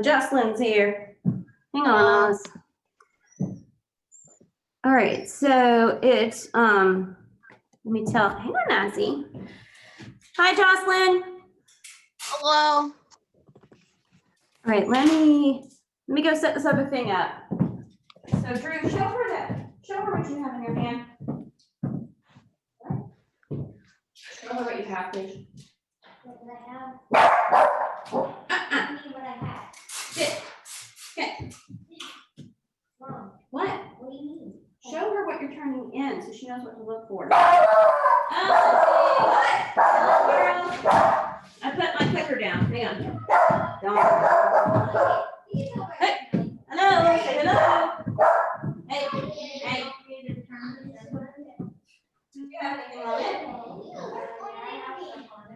Jocelyn's here. Hang on. All right, so it's let me tell. Hang on, Nancy. Hi, Jocelyn. Hello. All right, let me go set this other thing up. So Drew, show her what you have in your hand. Show her what you have, please. What did I have? What I have. Sit. Okay. Mom, What? what do you mean? Show her what you're turning in so she knows what to look for. I put my clicker down. Hang on. Don't. Hey. Hello. Say hello. Hey. Hey. Do you have anything on it?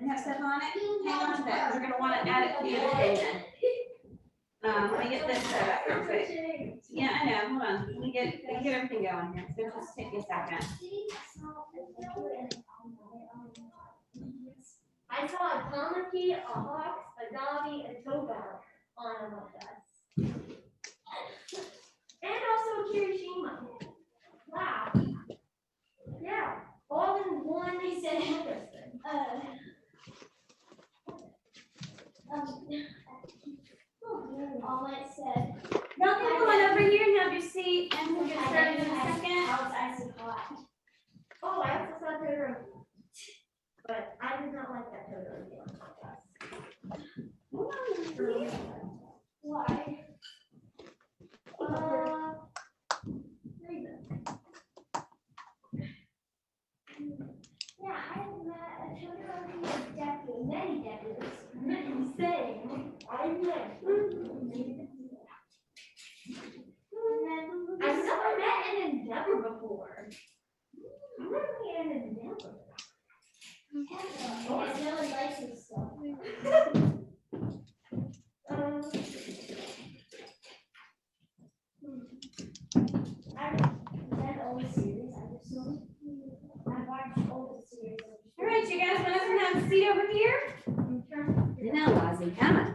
You have stuff on it? Hang on to that. We're going to want to add it to the other thing then. Let me get this set up real quick. Yeah, I know. Hold on. Let me get everything going here. It's going to just take me a second. I saw a donkey, a hawk, a dobby, a toad on a bus. And also a Kirishima. Wow. Yeah. All in one, they said interesting. All it said. Y'all can come on over here and have your seat, and we'll get started in a second. I was icy hot. Oh, I also saw Totoro. But I did not like that Totoro game. Why? Yeah, I have met a Totoro for decades, many decades. Insane. I met. I've never met an Endeavor before. I've never met an Endeavor. Oh, I really like this stuff. I've read all the series. I've watched all the series. All right, you guys want to have a seat over here? No, Ozzy, come on.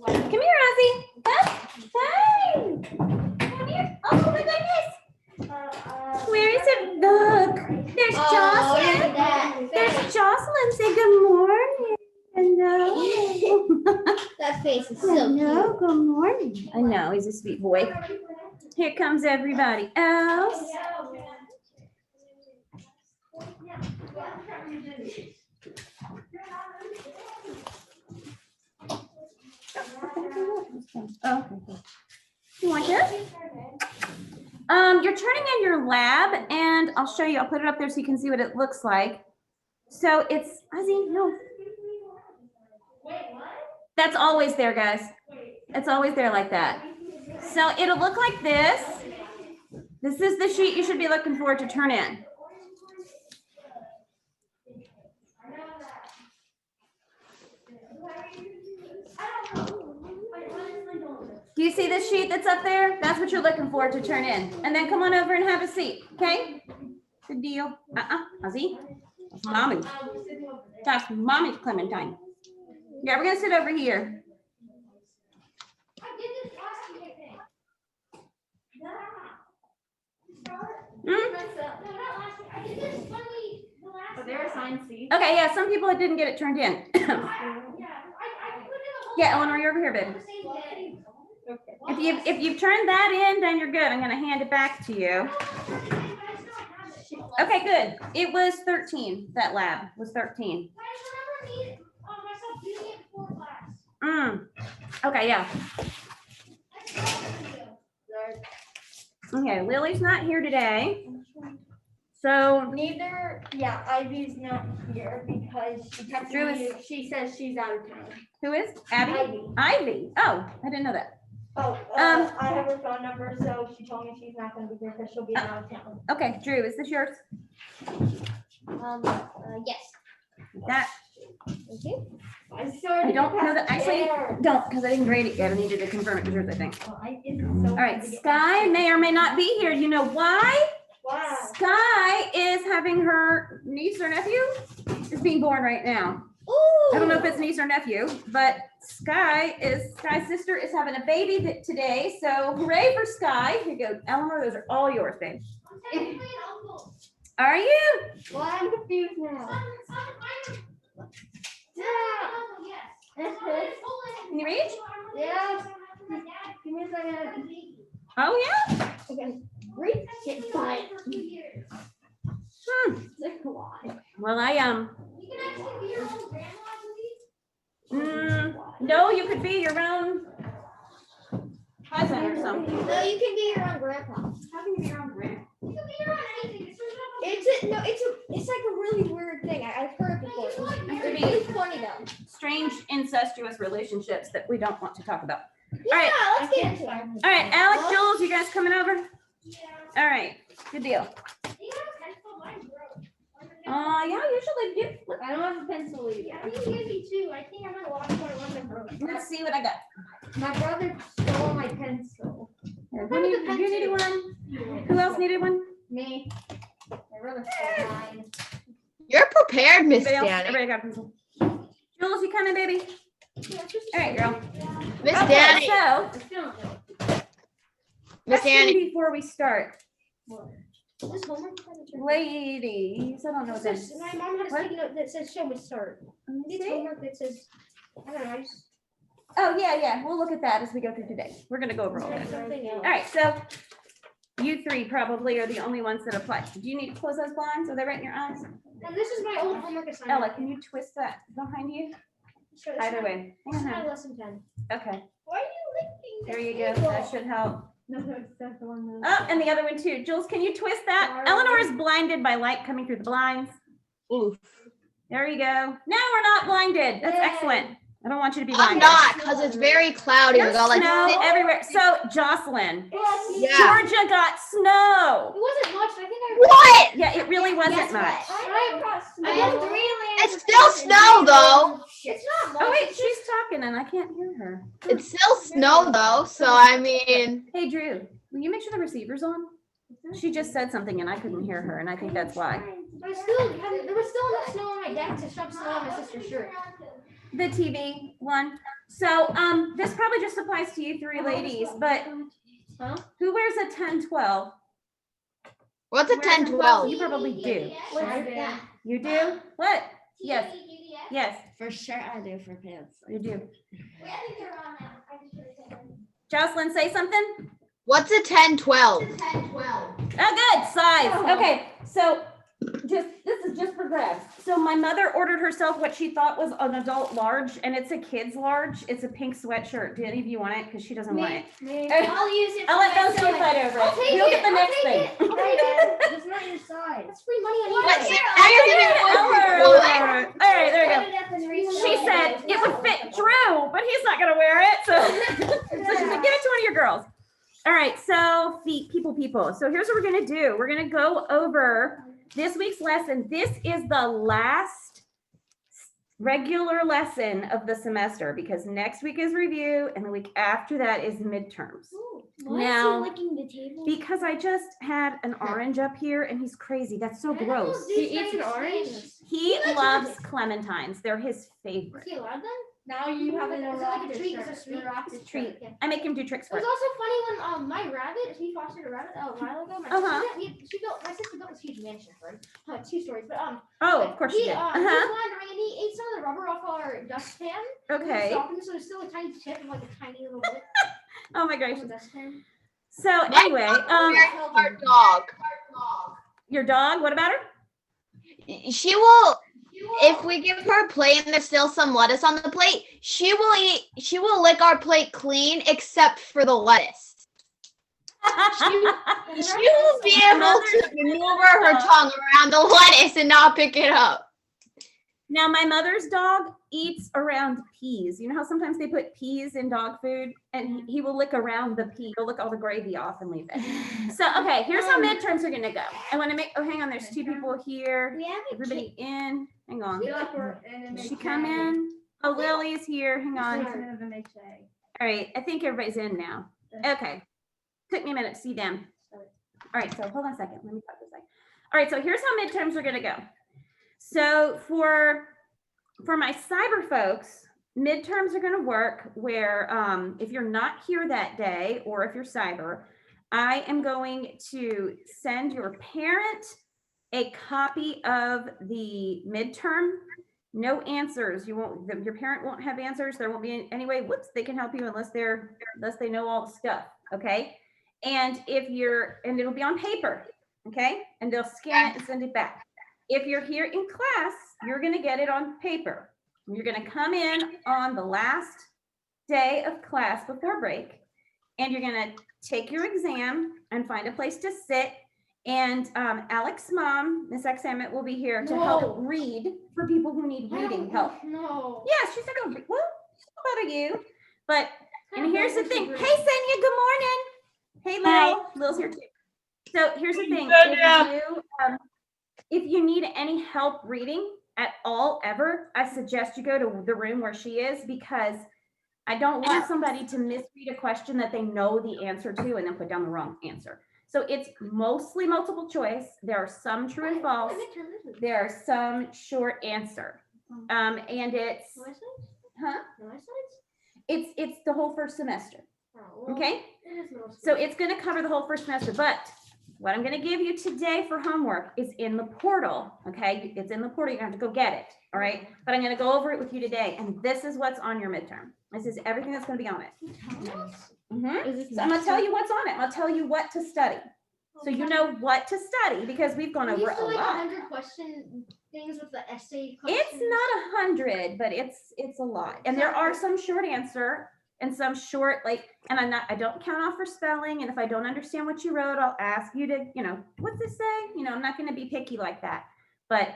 Come here, Ozzy. Hey. Come here. Oh my goodness. Where is it? Look. There's Jocelyn. There's Jocelyn. Say good morning. Hello. That face is so Hello. cute. Good morning. I know. He's a sweet boy. Here comes everybody else. Oh, okay. You want this? You're turning in your lab, and I'll show you. I'll put it up there so you can see what it looks like. So it's, Ozzy, no. That's always there, guys. It's always there like that. So it'll look like this. This is the sheet you should be looking for to turn in. Do you see this sheet that's up there? That's what you're looking for to turn in. And then come on over and have a seat, okay? Good deal. Ozzy. That's mommy. That's mommy's Clementine. Yeah, we're gonna sit over here. But they're assigned seats. Okay, yeah, some people didn't get it turned in. Yeah, Eleanor, you're over here, baby. If you've turned that in, then you're good. I'm gonna hand it back to you. Okay, good. It was 13. That lab was 13. Okay, yeah. Okay, Lily's not here today. So Neither, yeah, Ivy's not here because she says she's out of town. who is? Abby? Ivy. Ivy. Oh, I didn't know that. Oh, I have her phone number, so she told me she's not gonna be here because she'll be out of town. Okay, Drew, is this yours? Yes. That Thank you. I don't know that. Actually, don't, because I didn't grade it yet. I needed to confirm it with yours, I think. All right, Sky may or may not be here. You know why? Wow. Sky is having her niece or nephew is being born right now. I don't know if it's niece or nephew, but Sky's sister is having a baby today. So hooray for Sky. Here you go. Eleanor, those are all yours, babe. Are you? Well, I'm confused now. Can you reach? Yeah. Give me a second. Oh, yeah? Okay. Reach. Get fine. Well, no, you could be your own cousin or something. No, you can be your own grandpa. How can you be your own grandpa? You can be around anything. It's like a really weird thing. I've heard it before. It's really funny though. Strange incestuous relationships that we don't want to talk about. Yeah, right. let's get into it. All right, Alex, Jules, you guys coming over? Yeah. All right, good deal. You have a pencil, mine broke. Yeah, usually do. I don't have a pencil either. Yeah, I think you gave me two. I think I might have lost one. One of them broke. Let's see what I got. My brother stole my pencil. You needed one? Who else needed one? Me. My brother stole mine. You're prepared, Miss Anybody else? Danny. Everybody got a pencil. Jules, you coming, baby? All right, girl. Miss Okay, Danny. so Miss question Danny. before we start, This homework. ladies, I don't know what that is. My mom had a What? sticky note that says show me start. Let me It's see. homework that says, I don't know, I just Oh, yeah, we'll look at that as we go through today. We're gonna go over all that. something else. All right, so you three probably are the only ones that apply. Do you need to close those blinds? Are they right in your eyes? And this is my old homework assignment. Ella, can you twist that behind you? Sure, this is Either my- way. This is Hang my on. lesson 10. Okay, Why are you licking there you go. That should help. No, that's the one. Oh, and the other one too. Jules, can you twist that? Sorry. Eleanor is blinded by light coming through the blinds. Oof. There you go. Now we're not blinded. That's Yay. excellent. I don't want you to be I'm blinded. not, because it's very cloudy. There's We got like snow thick- everywhere. So Jocelyn, Yeah. Georgia got snow. It wasn't much. I think I. What? Yeah, it really wasn't Guess what? much. I got 3 layers. It's still snow though. It's not much. Oh wait, it's she's talking and I can't hear her. It's still snow though, so I mean, Hey Drew, will you make sure the receiver's on? She just said something and I couldn't hear her and I think that's why. there was still enough snow on my deck to shove snow on my sister's shirt. The TV one. So this probably just applies to you three ladies, but Huh? who wears a 10-12? what's a 10-12? You probably do. What's that? You do? What? Yes. Yes, For sure I do for pants. you do. I think they're on now. I just put it in. Jocelyn, say something. What's a 10-12? 10-12. Oh, good, size. Okay, so this is just for grabs. So my mother ordered herself what she thought was an adult large, and it's a kid's large. It's a pink sweatshirt. Do any of you want it? Because she doesn't want it. I'll use it. I'll let those two fight over I'll it. take You'll it. get the I'll next take thing. it. I'll take it. It's not your size. It's free money on What's eBay. it? Now you're giving All right, there you go. She said it would fit Drew, but he's not gonna wear it. So, so she said, give it to one of your girls. All right, so people. So here's what we're gonna do. We're gonna go over this week's lesson. This is the last regular lesson of the semester because next week is review and the week after that is midterms. Now, licking the table? because I just had an orange up here and he's crazy. That's so gross. He eats an orange? He loves clementines. They're his favorite. Is he allowed then? Now you have an Is it like a treat? It's a sweet. It's a treat. Okay. I make him do tricks It for was it. also funny when my rabbit, he fostered a rabbit a while ago. My sister built this huge mansion for him. 2 stories, but Oh, of course you he did. he was Uh-huh. wandering and he ate some of the rubber off our dustpan. Okay. So there's still a tiny tip of like a tiny little bit Oh my of gosh. the dustpan. So anyway, Our dog. your dog, what about her? She will, if we give her a plate and there's still some lettuce on the plate, she will lick our plate clean except for the lettuce. She will be able to maneuver her tongue around the lettuce and not pick it up. Now my mother's dog eats around peas. You know how sometimes they put peas in dog food and he will lick around the pea. He'll lick all the gravy off and leave it. So, okay, here's how midterms are gonna go. I wanna make, oh, hang on, there's 2 people here. We have Everybody in, hang on. And Did she come in? Oh, Lily's here, hang on. All right, I think everybody's in now. Okay. Took me a minute to see them. All right, so hold on a second. Let me talk this second. All right, so here's how midterms are gonna go. So for my cyber folks, midterms are gonna work where if you're not here that day, or if you're cyber, I am going to send your parent a copy of the midterm. No answers. Your parent won't have answers. There won't be any way, whoops, they can help you unless they know all the stuff. Okay. And and it'll be on paper. Okay. And they'll scan it and send it back. If you're here in class, you're going to get it on paper. You're going to come in on the last day of class before break, and you're going to take your exam and find a place to sit. And Alex's mom, Miss X Emmett, will be here to help read for people who need reading help. No. Yeah, she's not gonna read. Well, what about you? But, and here's the thing. Hey, Senya, good morning. Hey, Lil. Lil's here too. So here's the thing. If you need any help reading at all ever, I suggest you go to the room where she is, because I don't want somebody to misread a question that they know the answer to and then put down the wrong answer. So it's mostly multiple choice. There are some true and false. There are some short answer. And it's, it's the whole first semester. Okay. So it's going to cover the whole first semester, but what I'm going to give you today for homework is in the portal. Okay. It's in the portal. You have to go get it. All right. But I'm going to go over it with you today. And this is what's on your midterm. This is everything that's going to be on it. So I'm going to tell you what's on it. I'll tell you what to study. So you know what to study, because we've gone over a lot. 100 question things with the essay questions. It's not 100, but it's a lot. And there are some short answer and some short, and I don't count off for spelling. And if I don't understand what you wrote, I'll ask you to, what's this say? I'm not going to be picky like that, but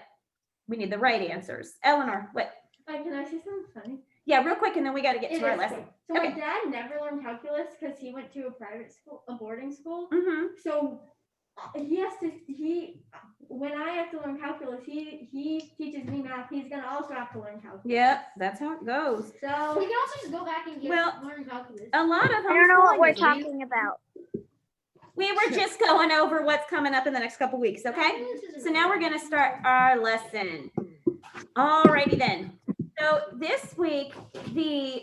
we need the right answers. Eleanor, what? Can I say something funny? Yeah, real quick, and then we got to get to our lesson. So my dad never learned calculus because he went to a private school, a boarding school. Mm-hmm. So when I have to learn calculus, he teaches me math. He's gonna also have to learn calculus. Yep, that's how it goes. So we can also just go back and learn calculus. A lot of I don't know what we're talking about. We were just going over what's coming up in the next couple weeks, okay? So now we're gonna start our lesson. Alrighty then. So this week, the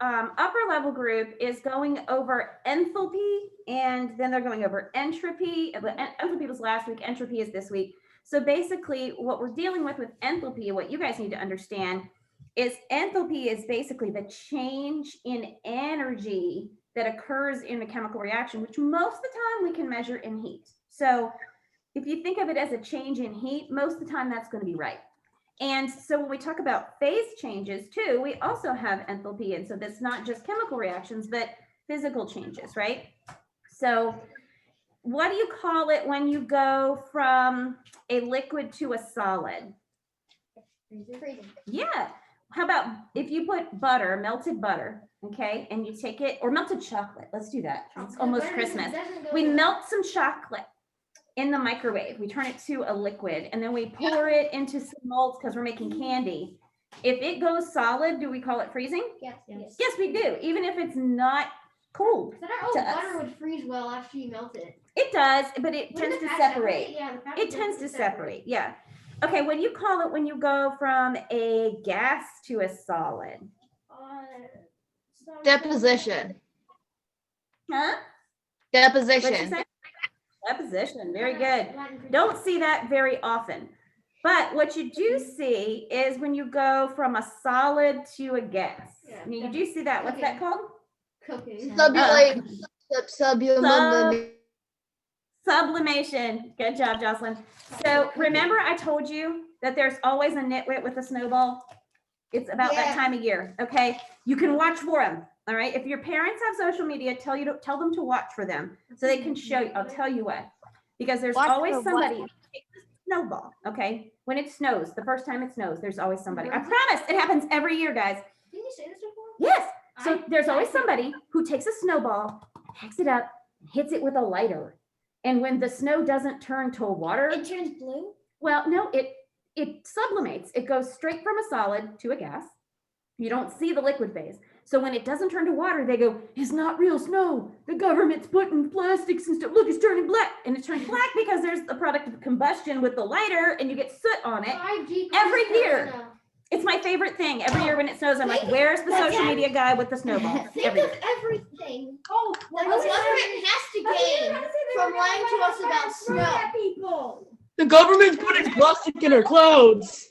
upper level group is going over enthalpy, and then they're going over entropy. Enthalpy was last week, entropy is this week. So basically what we're dealing with enthalpy, what you guys need to understand is enthalpy is basically the change in energy that occurs in a chemical reaction, which most of the time we can measure in heat. So if you think of it as a change in heat, most of the time that's going to be right. And so when we talk about phase changes too, we also have enthalpy. And so that's not just chemical reactions, but physical changes, right? So what do you call it when you go from a liquid to a solid? Freezing. Yeah. How about if you put butter, melted butter, okay, and you take it, or melted chocolate. Let's do that. It's almost Christmas. We melt some chocolate in the microwave. We turn it to a liquid, and then we pour it into some molds because we're making candy. If it goes solid, do we call it freezing? Yes. Yes, we do, even if it's not cold. Butter would freeze well after you melt it. It does, but it tends to separate. Yeah, it tends to separate. Yeah. Okay, what do you call it when you go from a gas to a solid? Deposition. Huh? Deposition. What'd you say? Deposition. Very good. Don't see that very often. But what you do see is when you go from a solid to a gas. Yeah. You do see that. What's that called? Cooking. Sublimation. Good job, Jocelyn. So remember I told you that there's always a nitwit with a snowball? It's about that time of year, okay? You can watch for them, all right? If your parents have social media, tell them to watch for them so they can show you. I'll tell you what, because there's always somebody who takes a snowball, okay? When it snows, the first time it snows, there's always somebody. I promise, it happens every year, guys. Didn't you say this before? Yes. So there's always somebody who takes a snowball, packs it up, hits it with a lighter. And when the snow doesn't turn to water, It turns blue? well, no, it sublimates. It goes straight from a solid to a gas. You don't see the liquid phase. So when it doesn't turn to water, they go, it's not real snow. The government's putting plastics and stuff. Look, it's turning black. And it's turning black because there's the product of combustion with the lighter and you get soot on it. 5G Every year. snow. It's my favorite thing. Every year when it snows, I'm like, where's the social media guy with the snowball? Think Every of year. everything. Oh, the government has to gain from lying to us about snow. People. The government's putting plastic in our clouds.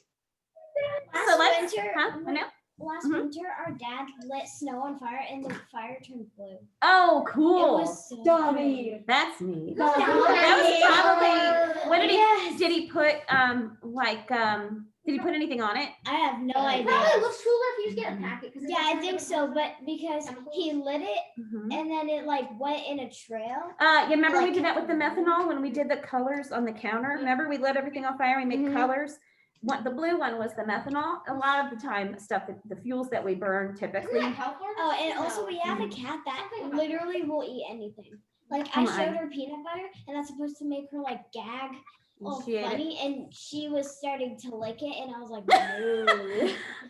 So let's, winter, huh? I know. last Mhm. winter, our dad lit snow on fire and the fire turned blue. Oh, It cool. was so Dummy. That's neat. Dummy. That was probably, what did Yes. did he put, did he put anything on it? I have no It idea. probably looks cooler if you just get a packet. Yeah, I think so, but because he lit it Mhm. and then it like went in a trail. Yeah, remember we Like- did that with the methanol when we did the colors on the counter? Remember we lit everything on fire, we made Mhm. colors? What, the blue one was the methanol. A lot of the time, the fuels that we burn typically. Oh, and also we have a cat that literally will eat anything. Like I Come on. showed her peanut butter and that's supposed to make her like gag all She ate it. funny and she was starting to lick it and I was like, no.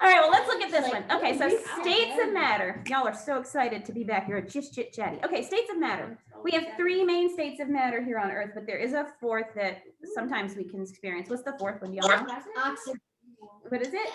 All right, well, let's look at this one. Like, Okay, so we- states of matter. Y'all are so excited to be back here. Just chit chatty. Okay, states of matter. We have 3 main states of matter here on Earth, but there is a 4th that sometimes we can experience. What's the 4th one, y'all know? Oxygen. What is it?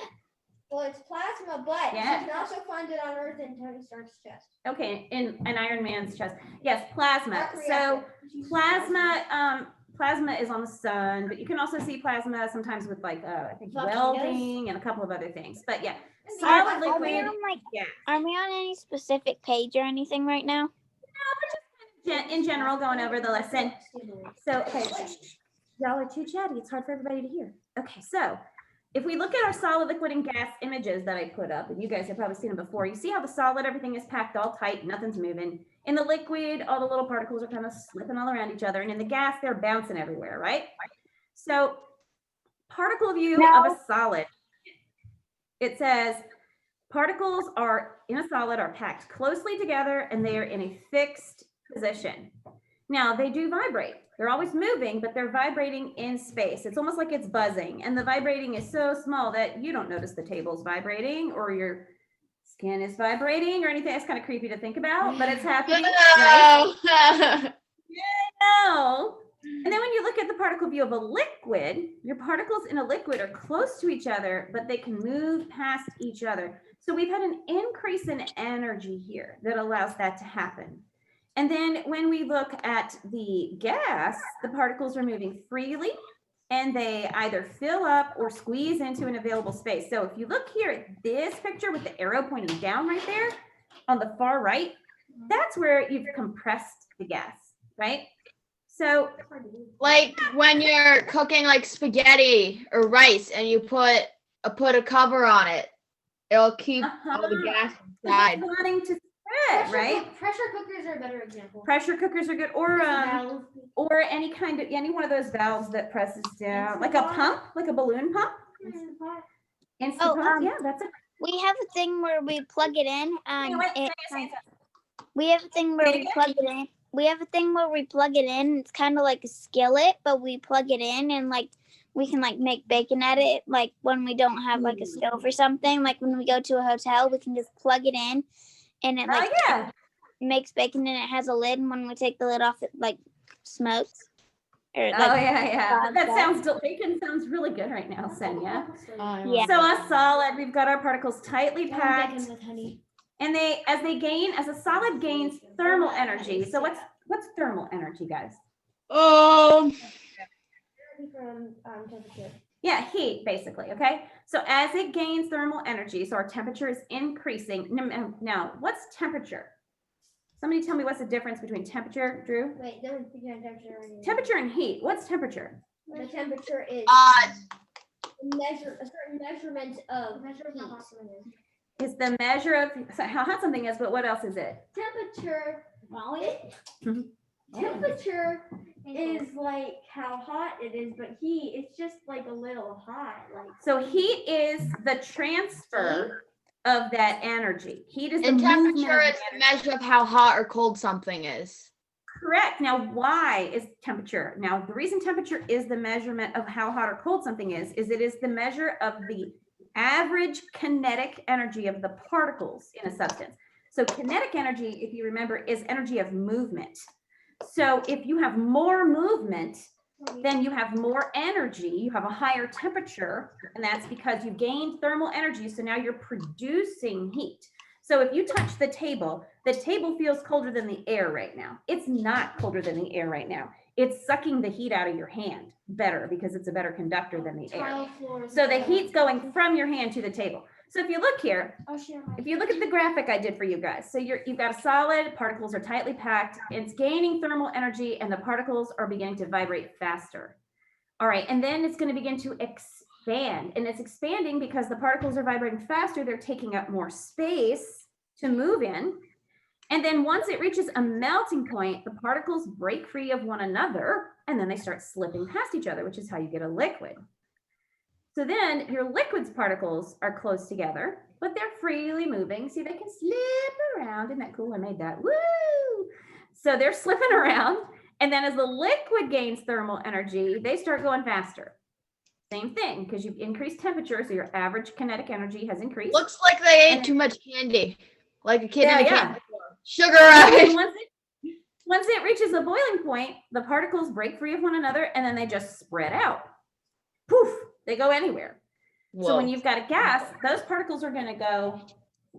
Well, it's plasma, but Yeah. you can also find it on Earth in Tony Stark's chest. Okay, in an Iron Man's chest. Yes, plasma. So plasma is on the sun, but you can also see plasma sometimes with like I think Volcanoes. welding and a couple of other things. But yeah, Are, solid are we liquid. on like? Yeah. Are we on any specific page or anything right now? In general, going over the lesson. So, okay, y'all are too chatty. It's hard for everybody to hear. Okay, so if we look at our solid, liquid, and gas images that I put up, and you guys have probably seen them before, you see how the solid, everything is packed all tight, nothing's moving. In the liquid, all the little particles are kind of slipping all around each other. And in the gas, they're bouncing everywhere, right? So particle view of a solid, it says particles are in a solid are packed closely together and they are in a fixed position. Now they do vibrate. They're always moving, but they're vibrating in space. It's almost like it's buzzing, and the vibrating is so small that you don't notice the table's vibrating or your skin is vibrating or anything. It's kind of creepy to think about, but it's happening, right? No. And then when you look at the particle view of a liquid, your particles in a liquid are close to each other, but they can move past each other. So we've had an increase in energy here that allows that to happen. And then when we look at the gas, the particles are moving freely and they either fill up or squeeze into an available space. So if you look here at this picture with the arrow pointing down right there on the far right, that's where you've compressed the gas, right? So Like when you're cooking like spaghetti or rice and you put a cover on it, it'll keep all the gas inside. it's wanting to spread, right? Pressure cookers are a better example. Pressure cookers are good, or any kind of any one of those valves that presses down, like a pump, like a balloon pump. Instant Oh, pump, yeah, that's it. We have a thing where we plug it in and Wait, it, say we have a thing where Say it we again? plug it in. We have a thing where we plug it in. It's kind of like a skillet, but we plug it in and like we can like make bacon at it. Like when we don't have like a stove or something, like when we go to a hotel, we can just plug it in and it like yeah. makes bacon and it has a lid. And when we take the lid off, it like smokes. Or, Oh like, yeah. That that. sounds bacon sounds really good right now, Senya. Yeah. So a solid, we've got our particles tightly packed, Bacon with honey. and as a solid gains thermal energy. So what's thermal energy, guys? From temperature. Yeah, heat, basically, okay? So as it gains thermal energy, so our temperature is increasing. Now, what's temperature? Somebody tell me what's the difference between temperature, Drew? Wait, don't forget temperature. Temperature and heat. What's temperature? The temperature is a certain measurement of heat. It's the measure of how hot something is, but what else is it? Temperature. Mhm. Temperature is like how hot it is, but heat, it's just like a little hot. Like So heat is the transfer of that energy. Heat is the And movement temperature of is the the measure of how hot or cold something is. Correct. Now, why is temperature? Now, the reason temperature is the measurement of how hot or cold something is it is the measure of the average kinetic energy of the particles in a substance. So kinetic energy, if you remember, is energy of movement. So if you have more movement, then you have more energy, you have a higher temperature, and that's because you gained thermal energy. So now you're producing heat. So if you touch the table feels colder than the air right now. It's not colder than the air right now. It's sucking the heat out of your hand better because it's a better conductor than the air. So the heat's going from your hand to the table. So if you look here, if you look at the graphic I did for you guys, so you've got a solid, particles are tightly packed, it's gaining thermal energy, and the particles are beginning to vibrate faster. All right, and then it's going to begin to expand, and it's expanding because the particles are vibrating faster, they're taking up more space to move in. And then once it reaches a melting point, the particles break free of one another, and then they start slipping past each other, which is how you get a liquid. So then your liquid's particles are close together, but they're freely moving. See, they can slip around. Isn't that cool? I made that. Woo! So they're slipping around. And then as the liquid gains thermal energy, they start going faster. Same thing, because you've increased temperature, so your average kinetic energy has increased. Looks like they ate too much candy, like a kid in a Yeah. candy store. Sugar rush. Once it reaches a boiling point, the particles break free of one another, and then they just spread out. Poof, they go anywhere. Whoa. So when you've got a gas, those particles are going to go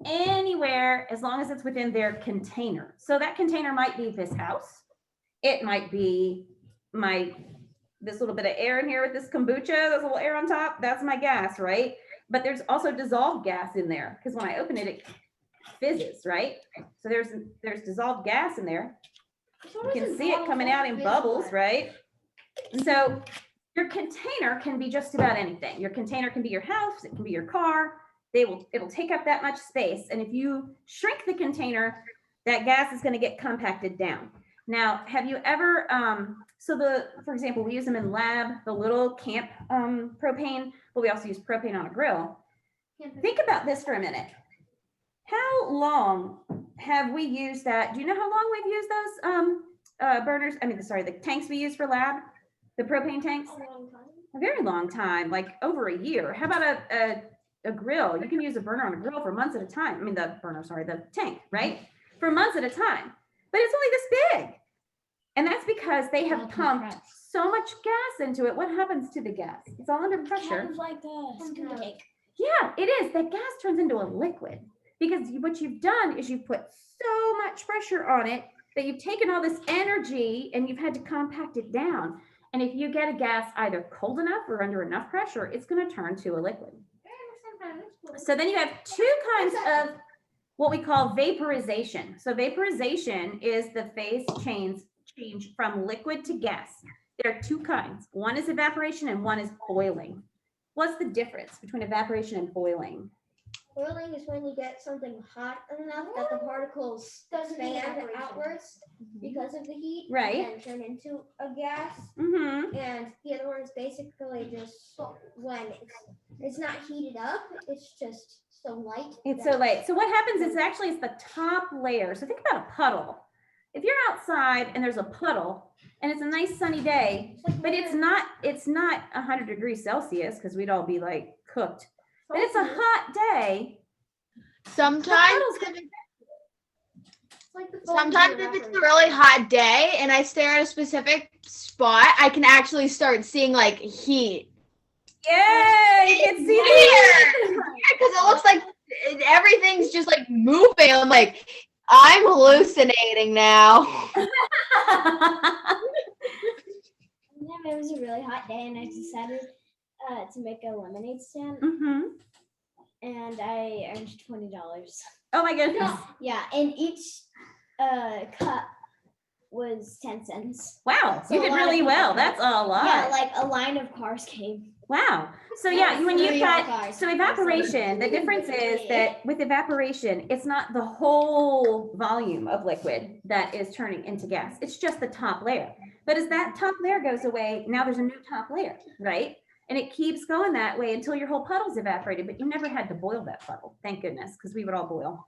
anywhere as long as it's within their container. So that container might be this house. It might be this little bit of air in here with this kombucha, this little air on top. That's my gas, right? But there's also dissolved gas in there because when I open it, it fizzes, right? So there's dissolved gas in there. You can see it coming out in bubbles, right? So your container can be just about anything. Your container can be your house, it can be your car. It'll take up that much space. And if you shrink the container, that gas is going to get compacted down. Now, have you ever, for example, we use them in lab, the little camp propane, but we also use propane on a grill. Think about this for a minute. How long have we used that? Do you know how long we've used those burners? The tanks we use for lab, the propane tanks? A very long time, like over a year. How about a grill? You can use a burner on a grill for months at a time. The tank, right? For months at a time. But it's only this big. And that's because they have pumped so much gas into it. What happens to the gas? It's all under pressure. Kind of like a skin cake. Yeah, it is. That gas turns into a liquid because what you've done is you've put so much pressure on it that you've taken all this energy and you've had to compact it down. And if you get a gas either cold enough or under enough pressure, it's going to turn to a liquid. So then you have two kinds of what we call vaporization. So vaporization is the phase change from liquid to gas. There are two kinds. One is evaporation and one is boiling. What's the difference between evaporation and boiling? Boiling is when you get something hot enough that the particles expand outwards because of the heat, right? And turn into a gas. Mm-hmm. And the other one is basically just when it's not heated up, it's just so light. It's so light. So what happens is actually it's the top layer. So think about a puddle. If you're outside and there's a puddle and it's a nice sunny day, but it's not 100 degrees Celsius because we'd all be like cooked. But it's a hot day. Sometimes if it's a really hot day and I stare at a specific spot, I can actually start seeing like heat. Yeah, you can see here because it looks like everything's just like moving. I'm like, I'm hallucinating now. It was a really hot day, and I decided to make a lemonade stand, Mm-hmm. and I earned $20. Oh my goodness! Yeah, and each cup was 10 cents. Wow, So you a did lot of really people well. did. That's a lot. Yeah, like a line of cars came. Wow. So yeah, when you've New got, York cars. so evaporation, the difference is that with evaporation, it's not the whole volume of liquid that is turning into gas. It's just the top layer. But as that top layer goes away, now there's a new top layer, right? And it keeps going that way until your whole puddle's evaporated, but you never had to boil that puddle. Thank goodness, because we would all boil.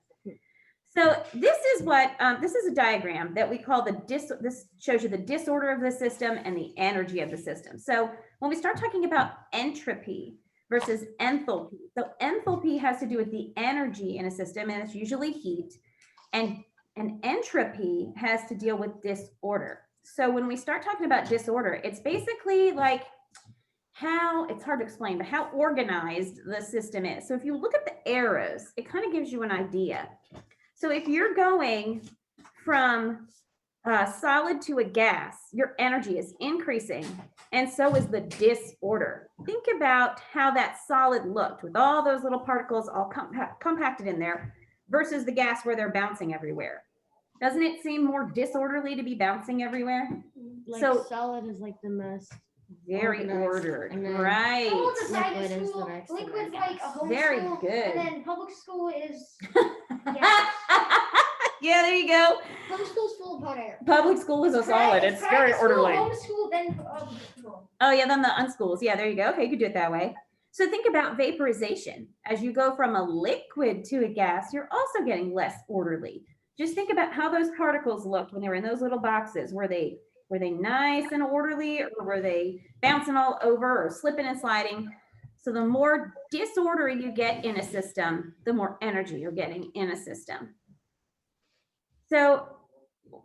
So this is what, this is a diagram that we call this shows you the disorder of the system and the energy of the system. So when we start talking about entropy, versus enthalpy. So enthalpy has to do with the energy in a system, and it's usually heat. And entropy has to deal with disorder. So when we start talking about disorder, it's basically like how, it's hard to explain, but how organized the system is. So if you look at the arrows, it kind of gives you an idea. So if you're going from solid to a gas, your energy is increasing, and so is the disorder. Think about how that solid looked with all those little particles all compacted in there versus the gas where they're bouncing everywhere. Doesn't it seem more disorderly to be bouncing everywhere? Like So solid is like the most very organized, ordered, and then right? Oh, the Liquid private is the school, next liquid's one. like a home Very school, good. and then public school is gas. Yeah, there you go. Public school's full of hot air. Public school is a solid. It's very private school, orderly. home school, then public school. Oh yeah, then the unschools. Yeah, there you go. Okay, you could do it that way. So think about vaporization. As you go from a liquid to a gas, you're also getting less orderly. Just think about how those particles looked when they were in those little boxes. Were they nice and orderly, or were they bouncing all over or slipping and sliding? So the more disorder you get in a system, the more energy you're getting in a system. So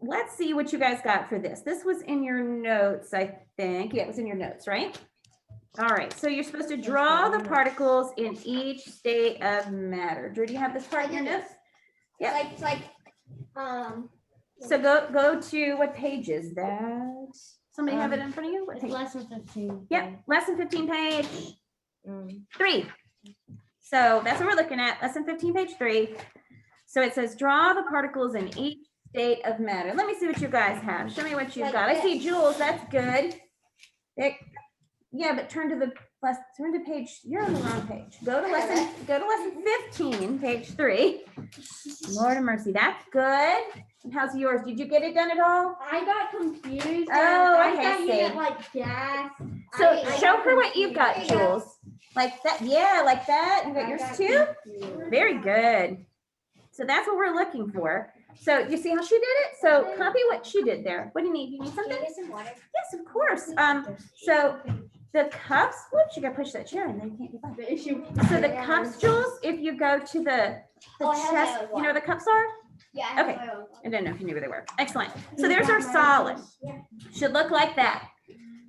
let's see what you guys got for this. This was in your notes, I think. Yeah, it was in your notes, right? All right, so you're supposed to draw the particles in each state of matter. Drew, do you have this part in your notes? Yeah. It's like So go to what page is that? Somebody have it in front of you? What It's page? lesson 15. Yep, lesson 15, page 3. So that's what we're looking at, lesson 15, page 3. So it says draw the particles in each state of matter. Let me see what you guys have. Show me what you've got. I see Jules, that's good. Yeah, but turn to page, you're on the wrong page. Go to lesson 15, page 3. Lord of mercy, that's good. And how's yours? Did you get it done at all? I got confused. Oh, I okay, thought you meant see. like gas. So I show got her what you've got, confused. Jules. Like that, yeah, like that. You got I yours got too? confused. Very good. So that's what we're looking for. So you see how she did it? So copy what she did there. What do you need? You need something? Yes, of course. So the cups, whoops, you gotta push that chair and then you can't get by. So the cups, Jules, if you go to the Oh, I have my chest, own you know one. where the cups are? Yeah, I have Okay. my own one. I don't know if you knew where they were. Excellent. So there's our solid. Should look like that.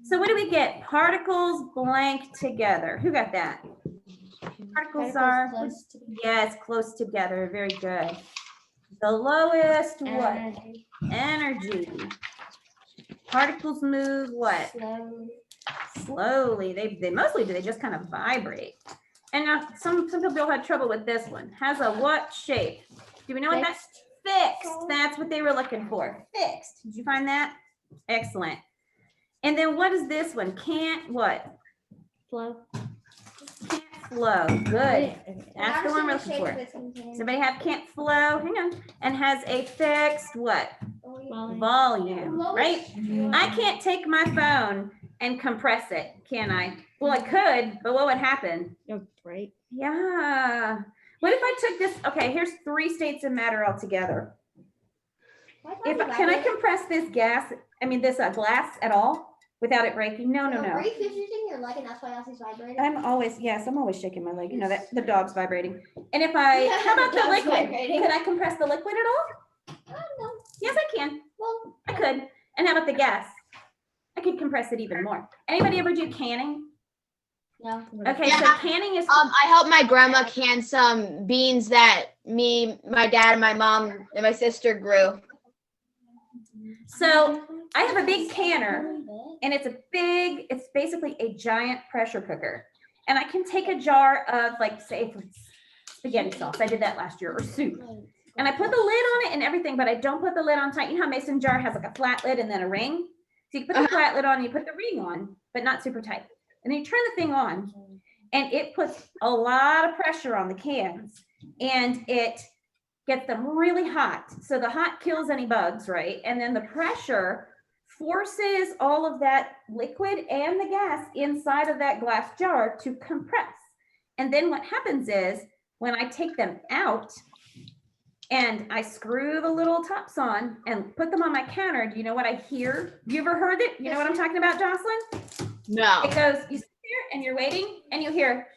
So what do we get? Particles blank together. Who got that? Particles are, yes, close together. Very good. The lowest, what? Energy. Particles move what? Slowly. They mostly do. They just kind of vibrate. And now some people had trouble with this one. Has a what shape? Do we know what that's? Fixed. That's what they were looking for. Fixed. Did you find that? Excellent. And then what is this one? Can't what? Flow. Can't flow. Good. That's the one we're looking for. Somebody have can't flow. Hang on. And has a fixed what? Volume. Right? I can't take my phone and compress it, can I? Well, I could, but what would happen? You'll break. Yeah. What if I took this? Okay, here's 3 states of matter altogether. Can I compress this gas? I mean, this glass at all without it breaking? No. Are you fidgeting your leg and that's why Elsie's vibrating? I'm always shaking my leg. You know that the dog's vibrating. And if I, how about the Dog's liquid? vibrating. Can I compress the liquid at all? No. Yes, I can. Well, I could. And how about the gas? I could compress it even more. Anybody ever do canning? no. Okay, Yeah. so canning is I helped my grandma can some beans that me, my dad, and my mom and my sister grew. so I have a big canner and it's basically a giant pressure cooker. And I can take a jar of like say spaghetti sauce. I did that last year, or soup. And I put the lid on it and everything, but I don't put the lid on tight. You know how mason jar has like a flat lid and then a ring? So you put the flat lid on and you put the ring on, but not super tight. And then you turn the thing on and it puts a lot of pressure on the cans and it gets them really hot. So the hot kills any bugs, right? And then the pressure forces all of that liquid and the gas inside of that glass jar to compress. And then what happens is when I take them out and I screw the little tops on and put them on my counter, do you know what I hear? You ever heard it? You know what I'm talking about, Jocelyn? No. It goes, you sit there and you're waiting and you hear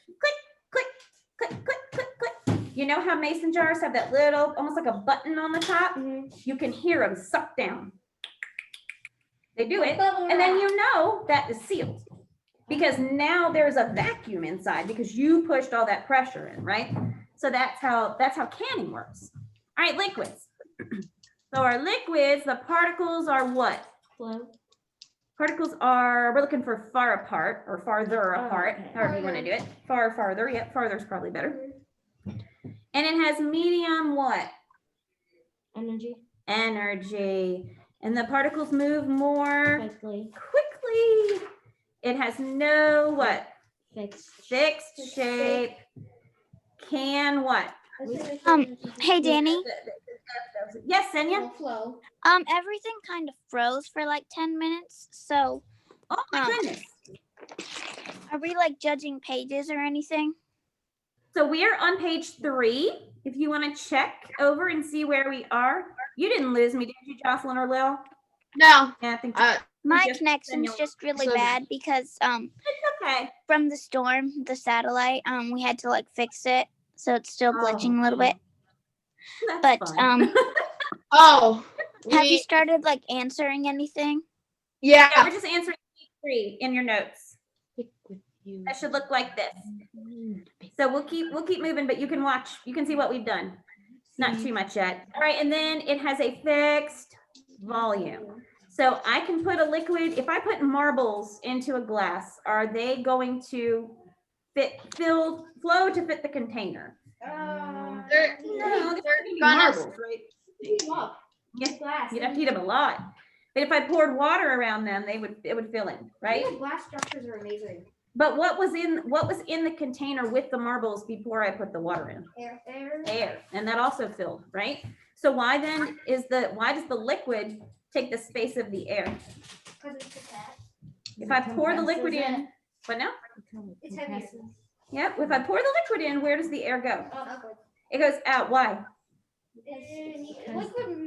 click, click, click, click. You know how mason jars have that little, almost like a button on the top? You can hear them suck down. They do it, and then you know that is sealed because now there's a vacuum inside because you pushed all that pressure in, right? So that's how canning works. All right, liquids. So our liquids, the particles are what? Flow. Particles are, we're looking for far apart or farther apart, okay. however you want to do it. Farther, yep, farther is probably better. And it has medium what? Energy. Energy. And the particles move more Quickly. quickly. It has no what? Fixed. Fixed shape. Can what? Hey Danny. Yes, Senya? Flow. Everything kind of froze for like 10 minutes. So Oh my goodness. are we like judging pages or anything? So we're on page 3. If you want to check over and see where we are. You didn't lose me, did you, Jocelyn or Lil? No. Yeah, I think My just connection's just really bad because it's okay. from the storm, the satellite, we had to like fix it. So it's still glitching a little bit. That's But fine. Oh. have you started like answering anything? Yeah, Yeah. we're just answering page 3 in your notes. That should look like this. So we'll keep moving, but you can watch, you can see what we've done. Not too much yet. All right, and then it has a fixed volume. So I can put a liquid, if I put marbles into a glass, are they going to flow to fit the container? No, they're gonna be marbles, right? Yeah, you'd have to heat them a lot. But if I poured water around them, it would fill in, right? Glass structures are amazing. But what was in the container with the marbles before I put the water in? Air, and that also filled, right? So why does the liquid take the space of the air? If I pour the liquid in, what now? It's heavy. Yep, if I pour the liquid in, where does the air go? It goes out. Why?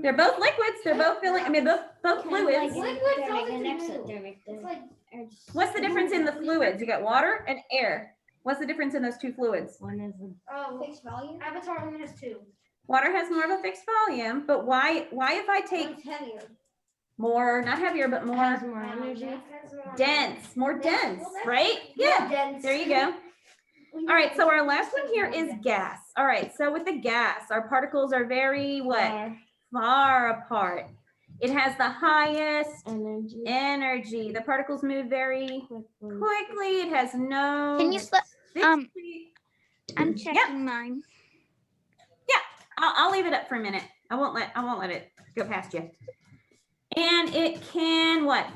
They're both liquids. They're both filling. I mean, both fluids. What's the difference in the fluids? You got water and air. What's the difference in those two fluids? One is Fixed volume. Avatar only has 2. Water has more of a fixed volume, but why if I take One's heavier. more, not heavier, but more more energy. dense, more dense, right? Yeah, there you go. All right, so our last one here is gas. All right, so with the gas, our particles are very what? Far apart. It has the highest energy. The particles move very quickly. It has no. Can you I'm Yeah. checking mine. I'll leave it up for a minute. I won't let it go past you. And it can what?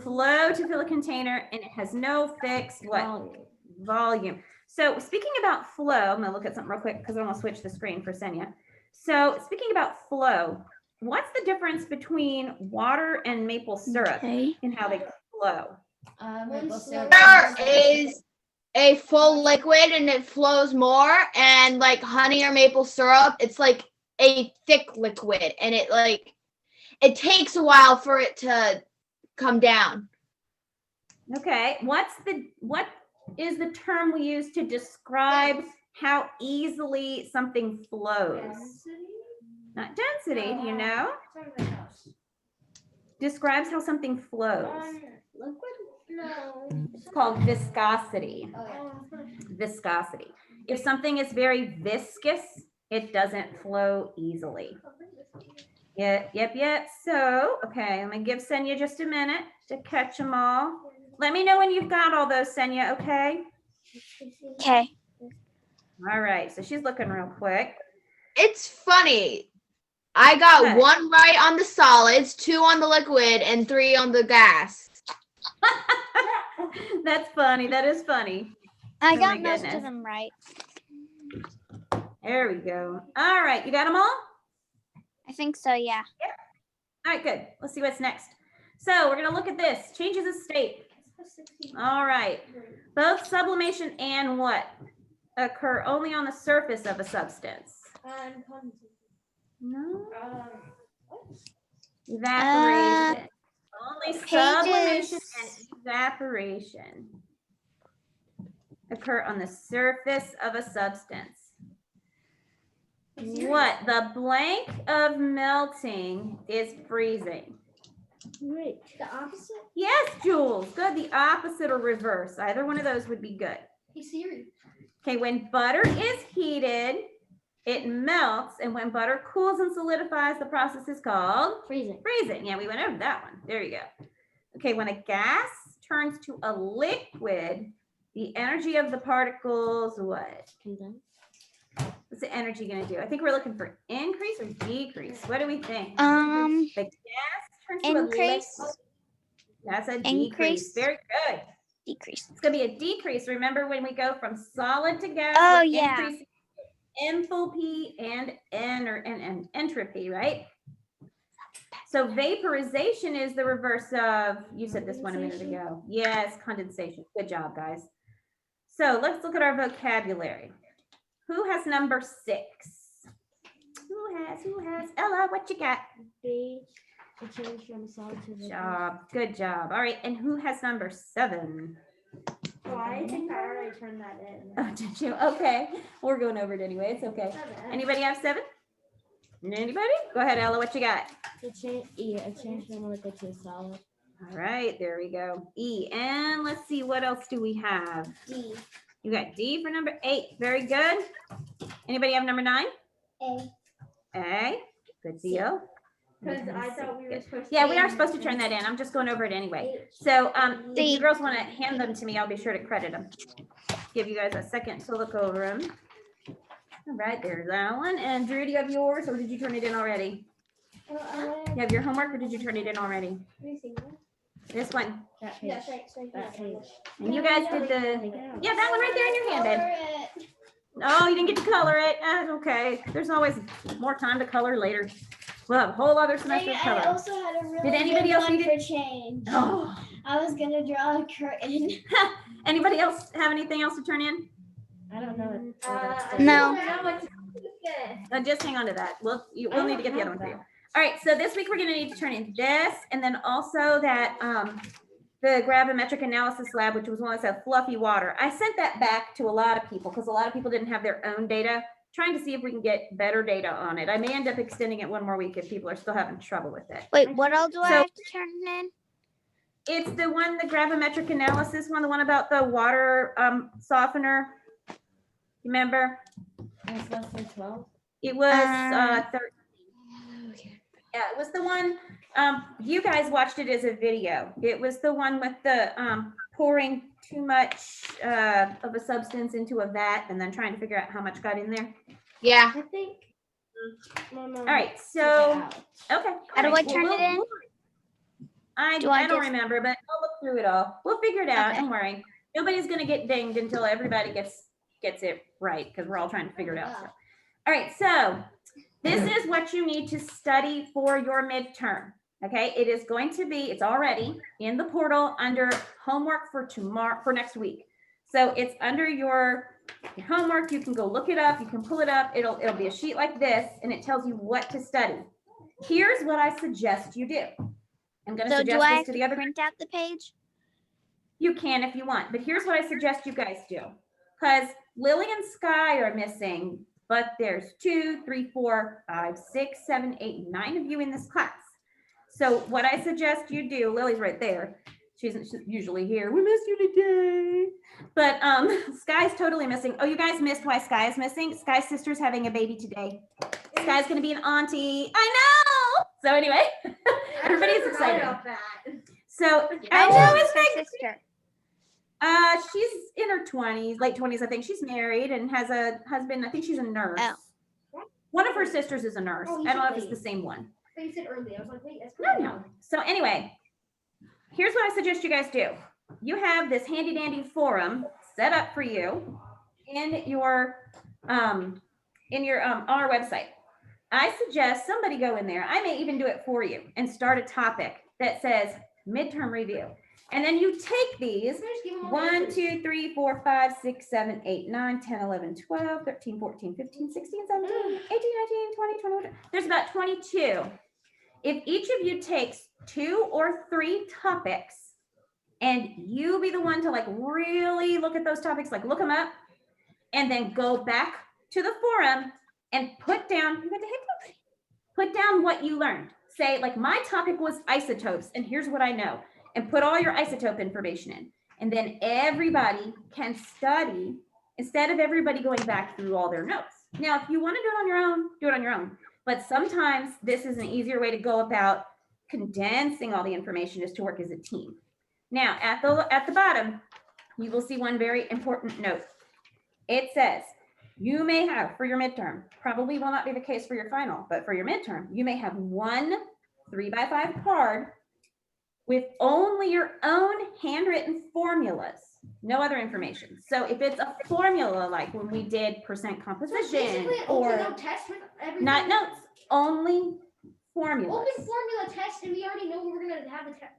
Flow to fill a container, and it has no fixed what? Volume. So speaking about flow, I'm gonna look at something real quick because I want to switch the screen for Senya. So speaking about flow, what's the difference between water and maple syrup and how they flow? Water is a full liquid and it flows more, and like honey or maple syrup, it's like a thick liquid and it takes a while for it to come down. Okay, what is the term we use to describe how easily something flows? Not density, do you know? Describes how something flows. Liquid? No. It's called viscosity. Viscosity. If something is very viscous, it doesn't flow easily. Yep. So, okay, I'm gonna give Senya just a minute to catch them all. Let me know when you've got all those, Senya, okay? Okay. All right, so she's looking real quick. It's funny. I got What? 1 right on the solids, 2 on the liquid, and 3 on the gas. That's funny. That is funny. I Oh got my most goodness. of them right. There we go. All right, you got them all? I think so, yeah. All right, good. Let's see what's next. So we're going to look at this. Changes of state. All right. Both sublimation and what occur only on the surface of a substance? No. Evaporation. Only sublimation and evaporation. occur on the surface of a substance? What? The blank of melting is freezing. Wait, the opposite? Yes, Jules. Good. The opposite or reverse. Either one of those would be good. Hey Siri. Okay, when butter is heated, it melts. And when butter cools and solidifies, the process is called Freezing. freezing. Yeah, we went over that one. There you go. Okay, when a gas turns to a liquid, the energy of the particles, what? Condense. What's the energy going to do? I think we're looking for increase or decrease. What do we think? Um, The gas turns to increase. a liquid. That's a decrease. Increase. Very good. Decrease. It's going to be a decrease. Remember when we go from solid to gas? Oh, we're yeah. increasing enthalpy and entropy, right? So vaporization is the reverse of, you said this one a minute ago. Yes, condensation. Good job, guys. So let's look at our vocabulary. Who has number 6? Who has? Ella, what you got? They change from solid to Good job. Good job. All right. And who has number 7? Oh, I think I already turned that in. Oh, did you? Okay. We're going over it anyway. It's okay. Anybody have 7? Anybody? Go ahead, Ella. What you got? It changed from liquid to solid. All right. There we go. E. And let's see. What else do we have? D. You got D for number 8. Very good. Anybody have number 9? A. A. Good deal. Because I thought we were supposed to. Yeah, we are supposed to turn that in. I'm just going over it anyway. So if you girls want to hand them to me, I'll be sure to credit them. Give you guys a second to look over them. All right, there's that one. And Drew, do you have yours or did you turn it in already? You have your homework or did you turn it in already? This one. That page. Yes, right, That page. And you guys did the, Take it out. yeah, that one right there in your hand, babe. Color it. No, you didn't get to color it. That's okay. There's always more time to color later. We'll have a whole other semester of I color. also had a really Did anybody good else one need for change. Oh. I was gonna draw a curtain. Anybody else have anything else to turn in? I don't know. No. Just hang on to that. We'll need to get the other one for you. All right, so this week we're going to need to turn in this and then also that the gravimetric analysis lab, which was one that said fluffy water. I sent that back to a lot of people because a lot of people didn't have their own data, trying to see if we can get better data on it. I may end up extending it one more week if people are still having trouble with it. Wait, what all do I So- have to turn in? It's the one, the gravimetric analysis one, the one about the water softener. Remember? It's less than 12. It was 13. Yeah, it was the one, you guys watched it as a video. It was the one with the pouring too much of a substance into a vat and then trying to figure out how much got in there. Yeah. I think. My mom All right, took it so, out. okay. How do all I right, turn it in? I Do I don't just- remember, but I'll look through it all. We'll figure it out, Okay. don't worry. Nobody's gonna get dinged until everybody gets it right, because we're all trying to figure it out. So. All right, so this is what you need to study for your midterm. Okay, it is going to be, it's already in the portal under homework for tomorrow, for next week. So it's under your homework. You can go look it up. You can pull it up. It'll be a sheet like this, and it tells you what to study. Here's what I suggest you do. I'm going to So do suggest I this have to to the other. print out the page? You can if you want, but here's what I suggest you guys do. Because Lily and Sky are missing, but there's 2, 3, 4, 5, 6, 7, 8, 9 of you in this class. So what I suggest you do, Lily's right there. She's usually here. We missed you today. But Sky's totally missing. Oh, you guys missed why Sky is missing? Sky's sister's having a baby today. Sky's going to be an auntie. I know. So anyway, everybody's excited. So I know it's her like sister. she's in her 20s, late 20s, I think. She's married and has a husband. I think she's a nurse. Oh. One of her sisters is a nurse. Oh, I don't know if he's it's the same one. But you said earlier. I was like, wait, that's No. So anyway, here's what I suggest you guys do. You have this handy dandy forum set up for you in your on our website. I suggest somebody go in there. I may even do it for you and start a topic that says midterm review. And then you take these 1, 2, 3, 4, 5, 6, 7, 8, 9, 10, 11, 12, 13, 14, 15, 16, 17, 18, 19, 20, 21. There's about 22. If each of you takes 2 or 3 topics And you be the one to like really look at those topics, like look them up, and then go back to the forum and put down what you learned. Say like my topic was isotopes and here's what I know, and put all your isotope information in. And then everybody can study instead of everybody going back through all their notes. Now, if you want to do it on your own, do it on your own. But sometimes this is an easier way to go about condensing all the information is to work as a team. Now, at the bottom, you will see one very important note. It says, you may have for your midterm, probably will not be the case for your final, but for your midterm, you may have one 3x5 card with only your own handwritten formulas, no other information. So if it's a formula, like when we did percent composition or not notes, only formulas. Open formula test, and we already know we're gonna have the test.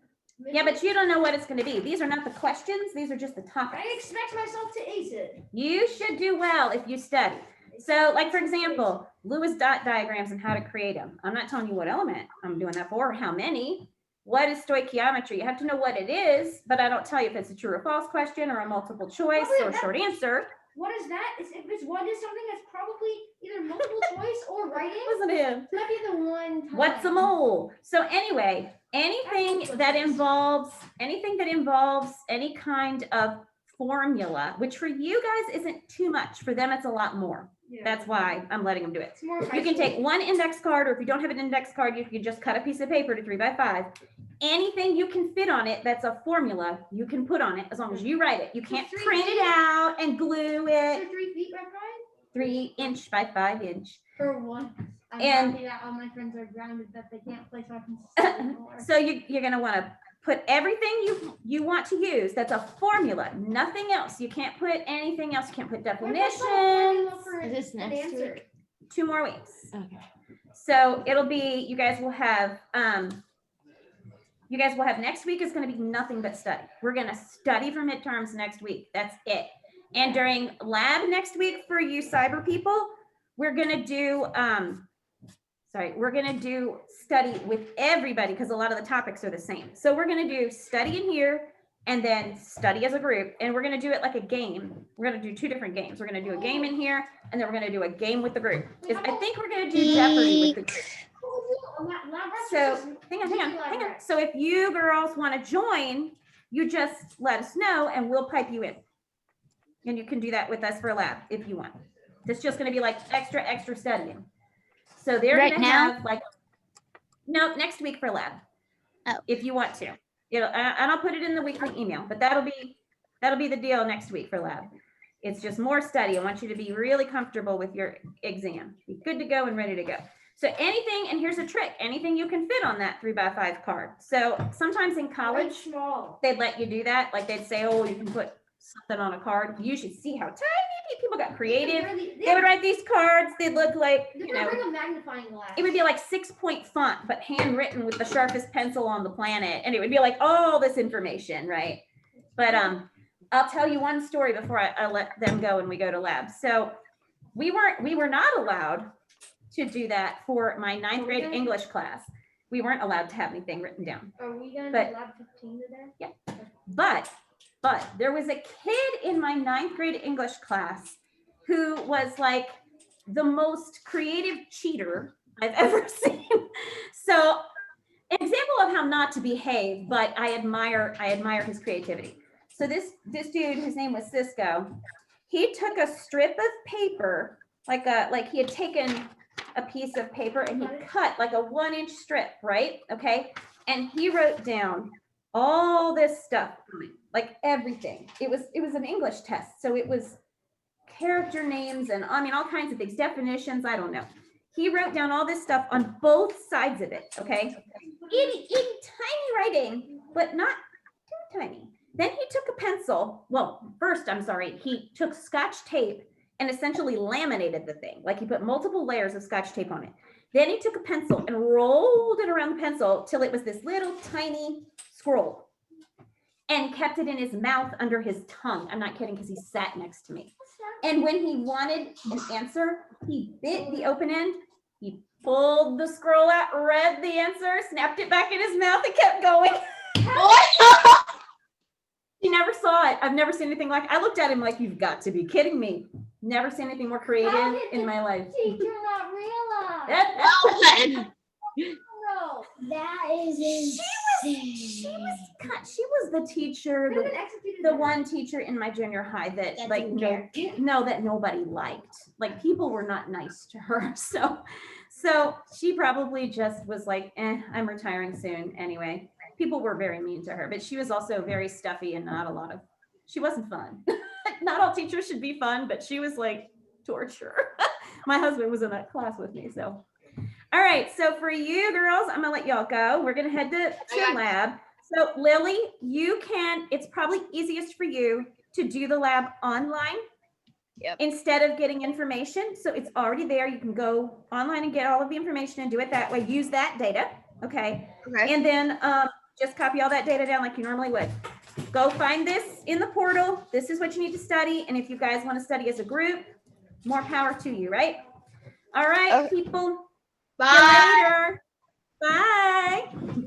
Yeah, but you don't know what it's going to be. These are not the questions. These are just the topics. I expect myself to ace it. You should do well if you study. So like, for example, Lewis dot diagrams and how to create them. I'm not telling you what element I'm doing that for or how many. What is stoichiometry? You have to know what it is, but I don't tell you if it's a true or false question or a multiple choice or a short answer. What is that? If it's what is something that's probably either multiple choice or writing. Wasn't it? Might be the one time. What's a mole? So anyway, anything that involves any kind of formula, which for you guys isn't too much. For them, it's a lot more. Yeah. That's why I'm letting them do it. It's more You can take one index card, or if you don't have an index card, you can just cut a piece of paper to 3x5. Anything you can fit on it that's a formula, you can put on it as long as you write it. You can't print it out and glue it. So 3 feet by 5? 3 inch by 5 inch. For one. I'm And- happy that all my friends are grounded that they can't play, so I can study more. So you're going to want to put everything you want to use that's a formula, nothing else. You can't put anything else. You can't put definitions. Is this next week? 2 more weeks. Okay. So it'll be, you guys will have next week is going to be nothing but study. We're going to study for midterms next week. That's it. And during lab next week for you cyber people, we're going to do, study with everybody because a lot of the topics are the same. So we're going to do study in here and then study as a group. And we're going to do it like a game. We're going to do 2 different games. We're going to do a game in here and then we're going to do a game with the group. I think we're going to do Jeopardy with the group. So hang on. So if you girls want to join, you just let us know and we'll pipe you in. And you can do that with us for a lab if you want. It's just going to be like extra studying. So they're Right going to now? have like, no, next week for lab. Oh. If you want to. And I'll put it in the weekly email, but that'll be the deal next week for lab. It's just more study. I want you to be really comfortable with your exam. Be good to go and ready to go. So anything, and here's a trick, anything you can fit on that 3x5 card. So sometimes in college, they'd let you do that. Like they'd say, oh, you can put something on a card. You should see how tiny people got creative. They would write these cards. They'd look like, you know, bring a magnifying glass. it would be like 6-point font, but handwritten with the sharpest pencil on the planet. And it would be like all this information, right? But I'll tell you one story before I let them go and we go to lab. So we were not allowed to do that for my 9th grade English class. We weren't allowed to have anything written down. Are we going to But- do lab 15 today? Yeah. But there was a kid in my 9th grade English class who was like the most creative cheater I've ever seen. So an example of how not to behave, but I admire his creativity. So this dude, his name was Cisco, he took a strip of paper, like he had taken a piece of paper and he cut like a 1-inch strip, right? Okay. And he wrote down all this stuff, like everything. It was an English test. So it was character names and I mean, all kinds of things, definitions, I don't know. He wrote down all this stuff on both sides of it, okay? In tiny writing, but not too tiny. Then he took a pencil. Well, first, he took Scotch tape and essentially laminated the thing. Like he put multiple layers of Scotch tape on it. Then he took a pencil and rolled it around the pencil till it was this little tiny scroll and kept it in his mouth under his tongue. I'm not kidding because he sat next to me. And when he wanted an answer, he bit the open end, he pulled the scroll out, read the answer, snapped it back in his mouth and kept going. I've never seen anything like, I looked at him like, you've got to be kidding me. Never seen anything more creative in my life. Teacher not realize. Well then. No. That is She was the teacher, Could have been executed. the one teacher in my junior high that That like didn't that nobody liked. Like people were not nice to her. So she probably just was like, I'm retiring soon anyway. People were very mean to her, but she was also very stuffy and she wasn't fun. Not all teachers should be fun, but she was like torture. My husband was in that class with me, so. All right, so for you girls, I'm gonna let y'all go. We're gonna head to lab. So Lily, it's probably easiest for you to do the lab online. Yep. Instead of getting information. So it's already there. You can go online and get all of the information and do it that way. Use that data, okay? Okay. And then just copy all that data down like you normally would. Go find this in the portal. This is what you need to study. And if you guys want to study as a group, more power to you, right? All right, Okay. people. Bye. See you later. Bye.